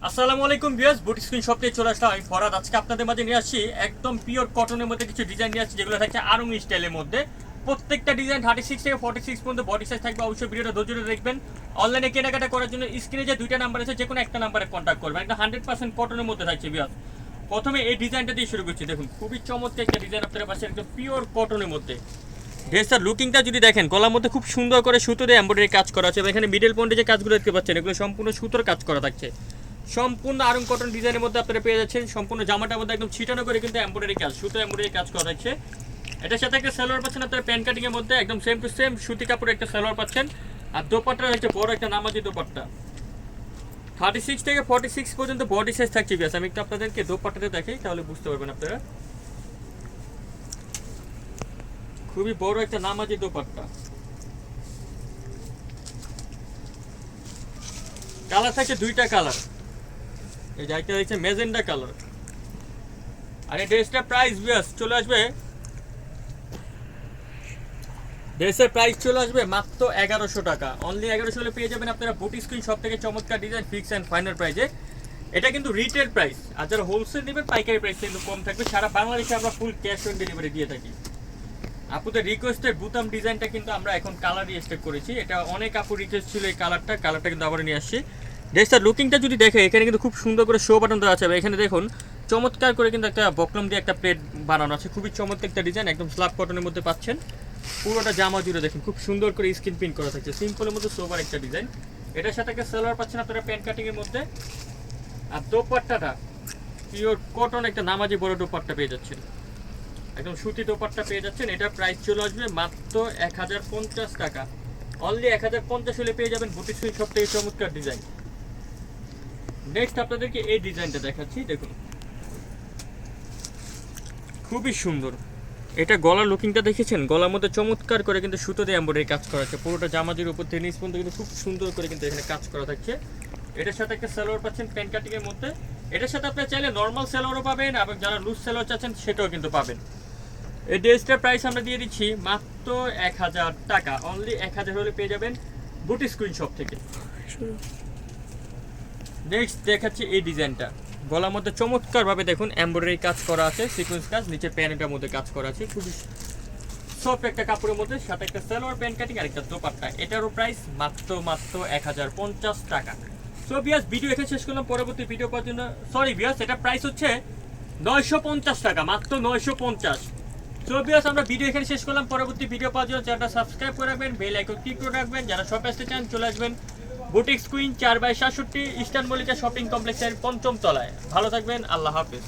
আসসালামু আলাইকুম viewers, boutique screen shop থেকে চলে আসলাম আমি ফরাদ। আজকে আপনাদের মাঝে নিয়ে আসছি একদম পিওর কটনের মধ্যে কিছু ডিজাইন নিয়ে আসছি, যেগুলো থাকছে আরং স্টাইলের মধ্যে। প্রত্যেকটা ডিজাইন 36 থেকে 46 পর্যন্ত বডি সাইজ থাকবে। অবশ্যই ভিডিওটা ধৈর্য ধরে দেখবেন। অনলাইনে কেনাকাটা করার জন্য স্ক্রিনে যে দুইটা নাম্বার আছে, যে কোনো একটা নাম্বারে কন্ট্যাক্ট করবেন। একটা 100% কটনের মধ্যে থাকছে ভিউয়ার্স। প্রথমে এই ডিজাইনটা দিয়ে শুরু করছি। দেখুন খুবই চমৎকার একটা ডিজাইন আপনাদের পাশে, একদম পিওর কটনের মধ্যে। ড্রেসটার লুকিংটা যদি দেখেন, গলার মধ্যে খুব সুন্দর করে সুতো দিয়ে এমব্রয়ডারি কাজ করা আছে। এখানে মিডল পয়েন্টে যে কাজগুলো দেখতে পাচ্ছেন, এগুলো সম্পূর্ণ সুতোর কাজ করা থাকছে। সম্পূর্ণ আরং কটন ডিজাইনের মধ্যে আপনারা পেয়ে যাচ্ছেন। সম্পূর্ণ জামাটার মধ্যে একদম ছিটানো করে কিন্তু এমব্রয়ডারি কাজ, সুতো এমব্রয়ডারি কাজ করা থাকছে। এটার সাথে একটা সালোয়ার পাচ্ছেন আপনারা প্যান্ট কাটিং এর মধ্যে, একদম সেম টু সেম সুতি কাপড়ের একটা সালোয়ার পাচ্ছেন। আর দোপাট্টা হচ্ছে বড় একটা নামাজি দোপাট্টা। 36 থেকে 46 পর্যন্ত বডি সাইজ থাকছে। ব্যাস আমি একটু আপনাদেরকে দোপাট্টাতে দেখাই, তাহলে বুঝতে পারবেন আপনারা। খুবই বড় একটা নামাজি দোপাট্টা। কালার থাকছে দুইটা কালার, এই যে একটা হচ্ছে ম্যাজেন্ডা কালার। আর এই ড্রেসটা প্রাইস ব্যাস চলে আসবে, ড্রেসের প্রাইস চলে আসবে মাত্র 1100 টাকা। অনলি 1100 হলে পেয়ে যাবেন আপনারা বুটিক স্ক্রিন শপ থেকে চমৎকার ডিজাইন, ফিক্স অ্যান্ড ফাইনাল প্রাইসে। এটা কিন্তু রিটেল প্রাইস, আর যারা হোলসেল নেবেন পাইকারি প্রাইস কিন্তু কম থাকবে। সারা বাংলাদেশে আমরা ফুল ক্যাশ অন ডেলিভারি দিয়ে থাকি। আপুদের রিকোয়েস্টের বুতাম ডিজাইনটা কিন্তু আমরা এখন কালার স্টেপ করেছি। এটা অনেক আপু রিকোয়েস্ট ছিল এই কালারটা কিন্তু আবার নিয়ে আসছি। ড্রেসটার লুকিংটা যদি দেখে, এখানে কিন্তু খুব সুন্দর করে শো বাটন দেওয়া আছে। এখানে দেখুন চমৎকার করে কিন্তু একটা বকলম দিয়ে একটা প্লেট বানানো আছে। খুবই চমৎকার একটা ডিজাইন, একদম স্ল্যাব কটনের মধ্যে পাচ্ছেন। পুরোটা জামা জুড়ে দেখুন খুব সুন্দর করে স্ক্রিন প্রিন্ট করা থাকছে। সিম্পলের মধ্যে সোবার একটা ডিজাইন। এটার সাথে একটা সালোয়ার পাচ্ছেন আপনারা প্যান্ট কাটিং এর মধ্যে। আর দোপাট্টাটা পিওর কটন একটা নামাজি বড় দোপাট্টা পেয়ে যাচ্ছেন, একদম সুতি দোপাট্টা পেয়ে যাচ্ছেন। এটার প্রাইস চলে আসবে মাত্র 1050 টাকা। অনলি 1050 হলে পেয়ে যাবেন বুটিক স্ক্রিন শপ থেকে চমৎকার ডিজাইন। নেক্সট আপনাদেরকে এই ডিজাইনটা দেখাচ্ছি, দেখুন খুবই সুন্দর। এটা গলার লুকিংটা দেখেছেন, গলার মধ্যে চমৎকার করে কিন্তু সুতো দিয়ে এমব্রয়ডারি কাজ করা আছে। পুরোটা জামাজির উপর থেকে নিচ পর্যন্ত কিন্তু খুব সুন্দর করে কিন্তু এখানে কাজ করা থাকছে। এটার সাথে একটা সালোয়ার পাচ্ছেন প্যান্ট কাটিং এর মধ্যে। এটার সাথে আপনি চাইলে নর্মাল সালোয়ারও পাবেন, এবং যারা লুজ সালোয়ার চাচ্ছেন সেটাও কিন্তু পাবেন। এই ড্রেসটার প্রাইস আমরা দিয়ে দিচ্ছি মাত্র 1000 টাকা। অনলি 1000 হলে পেয়ে যাবেন বুটিক স্ক্রিন শপ থেকে। নেক্সট দেখাচ্ছি এই ডিজাইনটা। গলার মধ্যে চমৎকার ভাবে দেখুন এমব্রয়ডারি কাজ করা আছে, সিকোয়েন্স কাজ, নিচে প্যানেলটার মধ্যে কাজ করা আছে। খুবই সফট একটা কাপড়ের মধ্যে, সাথে একটা সালোয়ার প্যান্ট কাটিং আর একটা দোপাট্টা। এটারও প্রাইস মাত্র 1050 টাকা। সো ভিউয়ার্স, ভিডিও এখানে শেষ করলাম। পরবর্তী ভিডিও পাওয়ার জন্য সরি ভিউয়ার্স, এটা প্রাইস হচ্ছে 950 টাকা, মাত্র 950। সো ভিউয়ার্স, আমরা ভিডিও এখানে শেষ করলাম। পরবর্তী ভিডিও পাওয়ার জন্য চ্যানেলটা সাবস্ক্রাইব করে রাখবেন, বেল আইকন ক্লিক করে রাখবেন। যারা শপে আসতে চান চলে আসবেন boutique queen 4/67 eastern Mallika shopping কমপ্লেক্সের 5ম তলায়। ভালো থাকবেন, আল্লাহ হাফেজ।